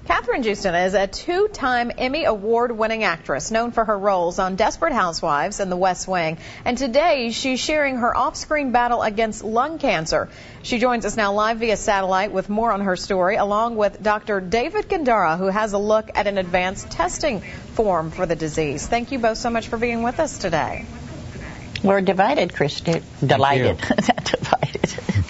Catherine Houston is a two-time Emmy Award-winning actress known for her roles on Desperate Housewives and The West Wing. And today she's sharing her off-screen battle against lung cancer. She joins us now live via satellite with more on her story, along with Dr. David Gandara, who has a look at an advanced testing form for the disease. Thank you both so much for being with us today. We're divided, Christy. Delighted. Not divided.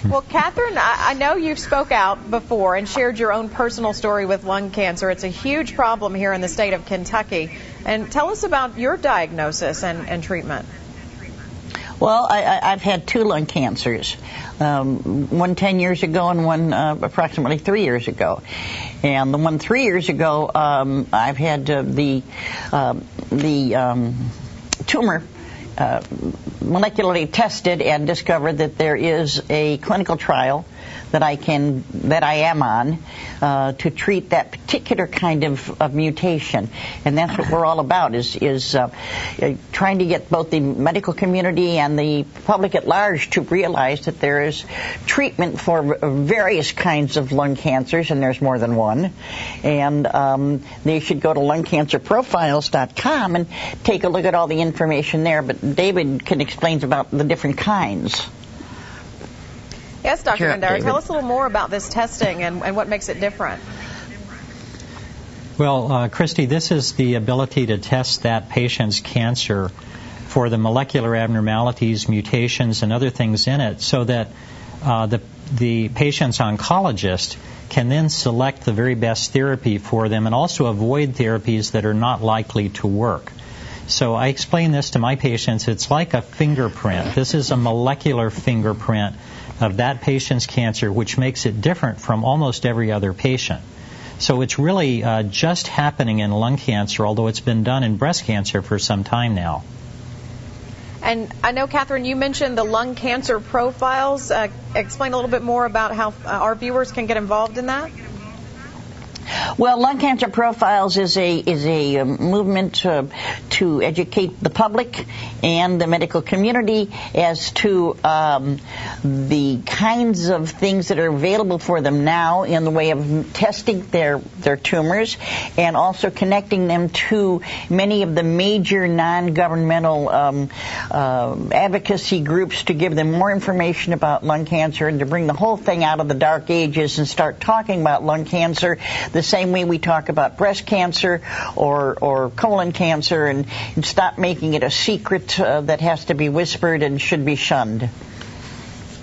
Well, Catherine, I know you've spoke out before and shared your own personal story with lung cancer. It's a huge problem here in the state of Kentucky. And tell us about your diagnosis and treatment. Well, I've had two lung cancers, one 10 years ago and one approximately 3 years ago. And the one 3 years ago, I've had the tumor molecularly tested and discovered that there is a clinical trial that I am on to treat that particular kind of mutation, and that's what we're all about is trying to get both the medical community and the public at large to realize that there is treatment for various kinds of lung cancers, and there's more than one, and they should go to lungcancerprofiles.com and take a look at all the information there. But David can explain about the different kinds. Yes, Dr. Sure, Gandara, David. tell us a little more about this testing and what makes it different. Well, Christy, this is the ability to test that patient's cancer for the molecular abnormalities, mutations, and other things in it so that the patient's oncologist can then select the very best therapy for them and also avoid therapies that are not likely to work. So I explain this to my patients. It's like a fingerprint. This is a molecular fingerprint of that patient's cancer, which makes it different from almost every other patient. So it's really just happening in lung cancer, although it's been done in breast cancer for some time now. And I know, Catherine, you mentioned the lung cancer profiles. Explain a little bit more about how our viewers can get involved in that. Well, Lung Cancer Profiles is a movement to educate the public and the medical community as to the kinds of things that are available for them now in the way of testing their tumors, and also connecting them to many of the major non-governmental advocacy groups to give them more information about lung cancer and to bring the whole thing out of the dark ages and start talking about lung cancer the same way we talk about breast cancer or colon cancer, and stop making it a secret that has to be whispered and should be shunned.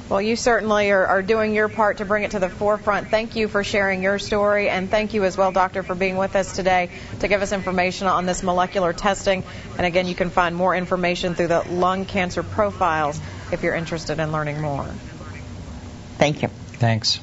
Well, you certainly are doing your part to bring it to the forefront. Thank you for sharing your story, and thank you as well, Doctor, for being with us today to give us information on this molecular testing. And again, you can find more information through the Lung Cancer Profiles if you're interested in learning more. Thank you. Thanks.